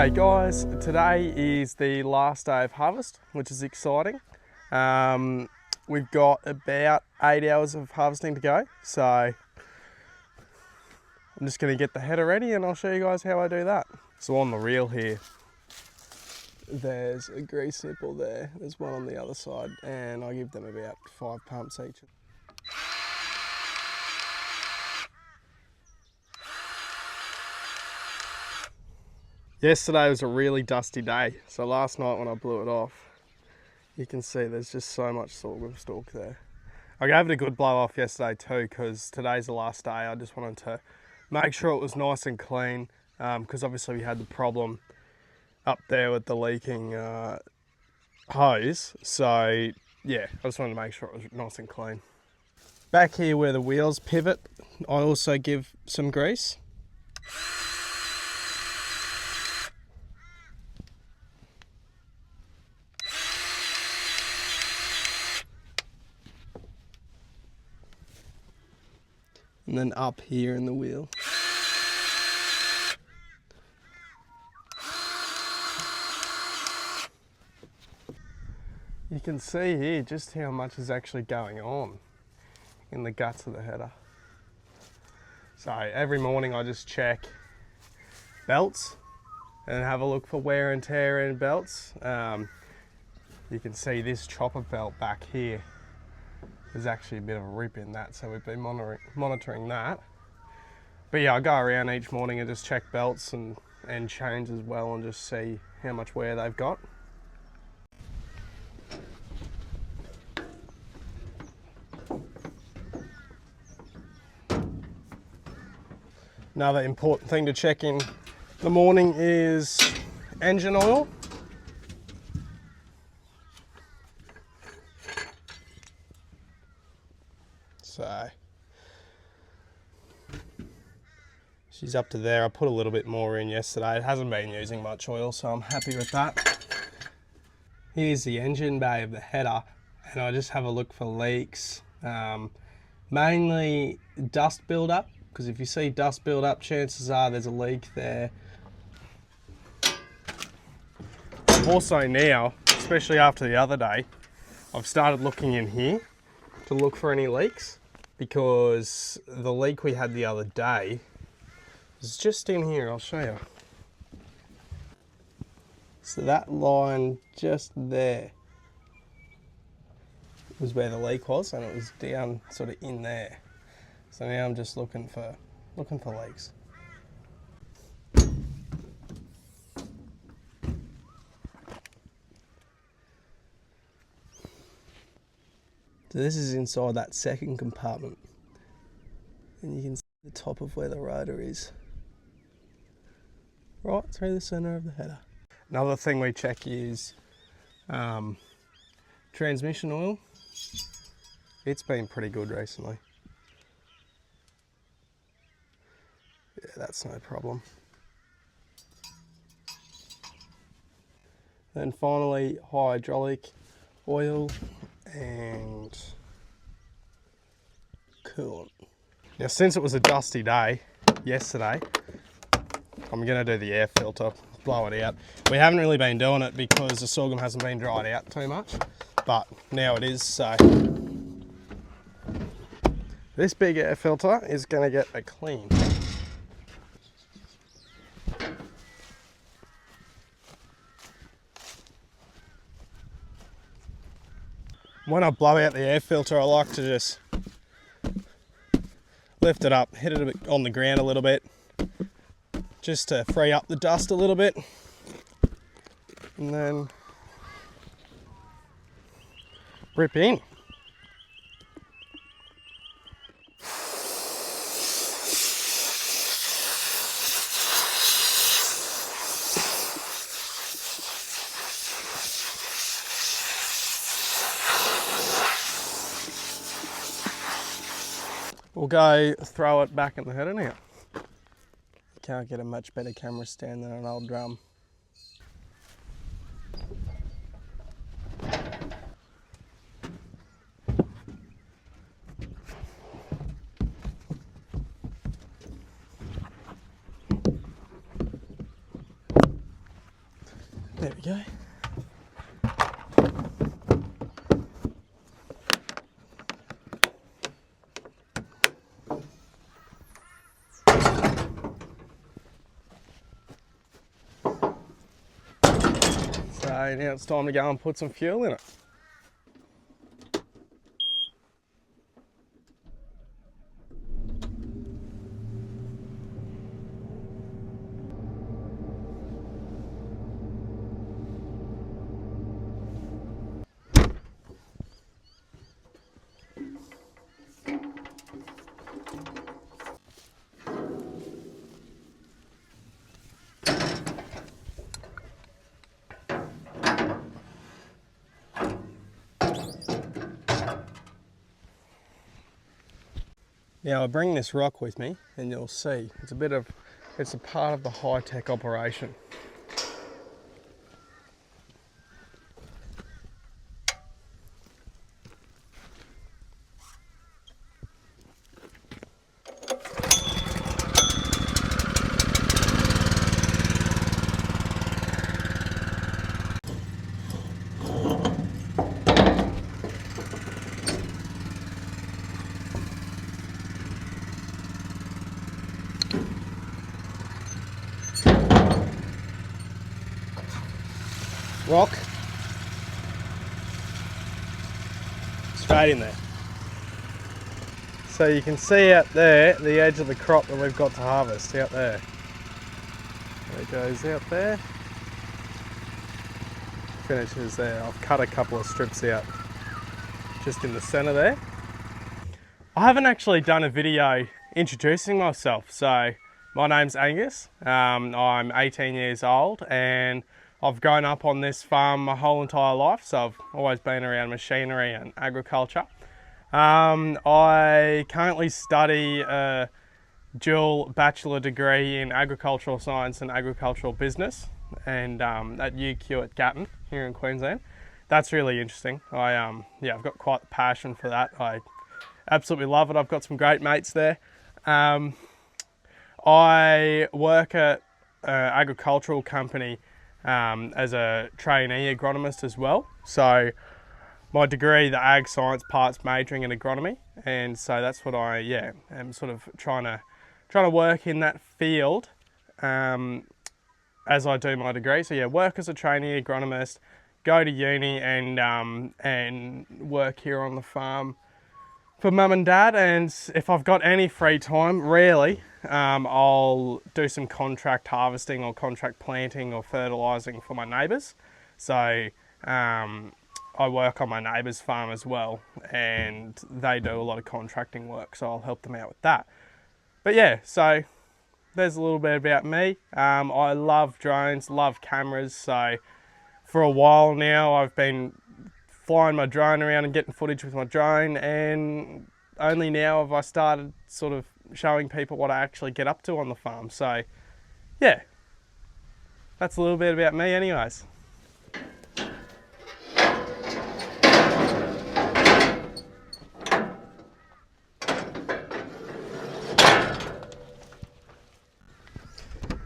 G'day guys, today is the last day of harvest, which is exciting. We've got about 8 hours of harvesting to go, so I'm just going to get the header ready and I'll show you guys how I do that. So on the reel here, there's a grease nipple there, there's one on the other side, and I give them about 5 pumps each. Yesterday was a really dusty day, so last night when I blew it off, you can see there's just so much sorghum stalk there. I gave it a good blow off yesterday too, because today's the last day. I just wanted to make sure it was nice and clean, because obviously we had the problem up there with the leaking hose. So yeah, I just wanted to make sure it was nice and clean. Back here where the wheels pivot, I also give some grease. And then up here in the wheel. You can see here just how much is actually going on in the guts of the header. So every morning I just check belts and have a look for wear and tear in belts. You can see this chopper belt back here. There's actually a bit of a rip in that, so we've been monitoring that. But yeah, I go around each morning and just check belts and chains as well, and just see how much wear they've got. Another important thing to check in the morning is engine oil. So she's up to there. I put a little bit more in yesterday. It hasn't been using much oil, so I'm happy with that. Here's the engine bay of the header, and I just have a look for leaks. Mainly dust buildup, because if you see dust buildup, chances are there's a leak there. Also now, especially after the other day, I've started looking in here to look for any leaks, because the leak we had the other day is just in here. I'll show you. So that line just there was where the leak was, and it was down sort of in there. So now I'm just looking for leaks. So this is inside that second compartment, and you can see the top of where the rotor is, right through the centre of the header. Another thing we check is transmission oil. It's been pretty good recently. Yeah, that's no problem. Then finally, hydraulic oil and coolant. Now, since it was a dusty day yesterday, I'm going to do the air filter, blow it out. We haven't really been doing it because the sorghum hasn't been dried out too much, but now it is, so this big air filter is going to get a clean. When I blow out the air filter, I like to just lift it up, hit it a bit on the ground a little bit, just to free up the dust a little bit, and then rip in. We'll go throw it back in the header now. Can't get a much better camera stand than an old drum. There we go. So now it's time to go and put some fuel in it. Now I bring this rock with me and you'll see it's a part of the high-tech operation. Rock straight in there. So you can see out there the edge of the crop that we've got to harvest out there. There it goes out there. Finishes there. I've cut a couple of strips out just in the center there. I haven't actually done a video introducing myself. So my name's Angus. I'm 18 years old and I've grown up on this farm my whole entire life, so I've always been around machinery and agriculture. I currently study a dual bachelor degree in agricultural science and agricultural business, and at UQ at Gatton here in Queensland. That's really interesting. I've got quite the passion for that. I absolutely love it. I've got some great mates there. I work at an agricultural company as a trainee agronomist as well. So my degree, the ag science part's majoring in agronomy, and so that's what I am sort of trying to work in that field as I do my degree. So work as a trainee agronomist, go to uni and work here on the farm for mum and dad, and if I've got any free time, rarely, I'll do some contract harvesting or contract planting or fertilising for my neighbours. So I work on my neighbour's farm as well, and they do a lot of contracting work, so I'll help them out with that. But so there's a little bit about me. I love drones, love cameras, so for a while now I've been flying my drone around and getting footage with my drone, and only now have I started sort of showing people what I actually get up to on the farm. So that's a little bit about me anyways.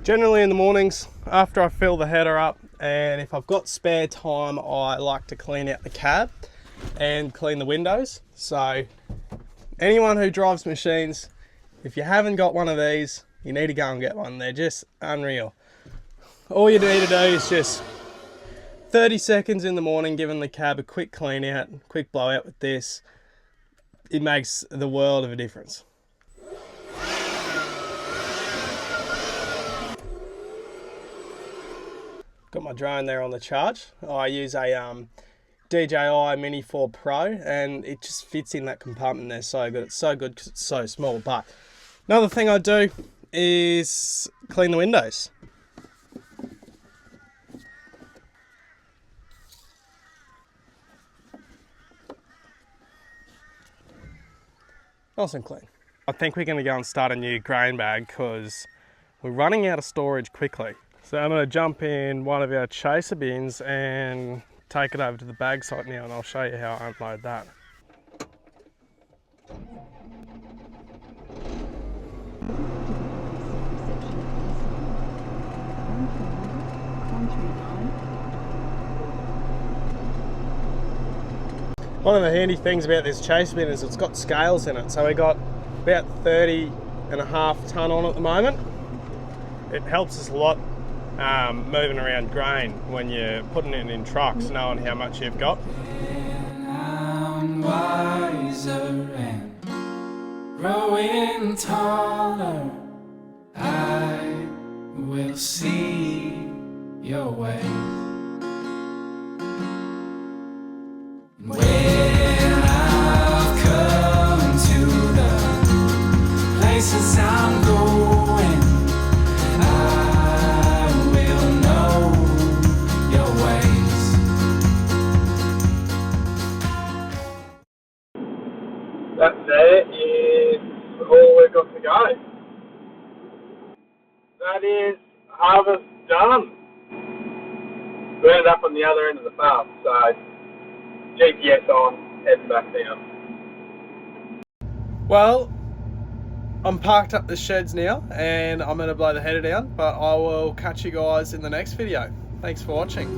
Generally in the mornings after I fill the header up, and if I've got spare time, I like to clean out the cab and clean the windows. So anyone who drives machines, if you haven't got one of these, you need to go and get one. They're just unreal. All you need to do is just 30 seconds in the morning, giving the cab a quick clean out, quick blowout with this. It makes the world of a difference. Got my drone there on the charge. I use a DJI Mini 4 Pro, and it just fits in that compartment there so good. It's so good because it's so small. But another thing I do is clean the windows. Nice and clean. I think we're going to go and start a new grain bag because we're running out of storage quickly. So I'm going to jump in one of our chaser bins and take it over to the bag site now, and I'll show you how I unload that. One of the handy things about this chase bin is it's got scales in it. So we got about 30.5 tonne on at the moment. It helps us a lot moving around grain when you're putting it in trucks, knowing how much you've got. I'm wiser and growing taller. I will see your way. When I've come to the places I'm going, I will know your ways. That there is all we've got to go. That is harvest done. We ended up on the other end of the farm, so GPS on, heading back down. Well, I'm parked up the sheds now and I'm going to blow the header down, but I will catch you guys in the next video. Thanks for watching.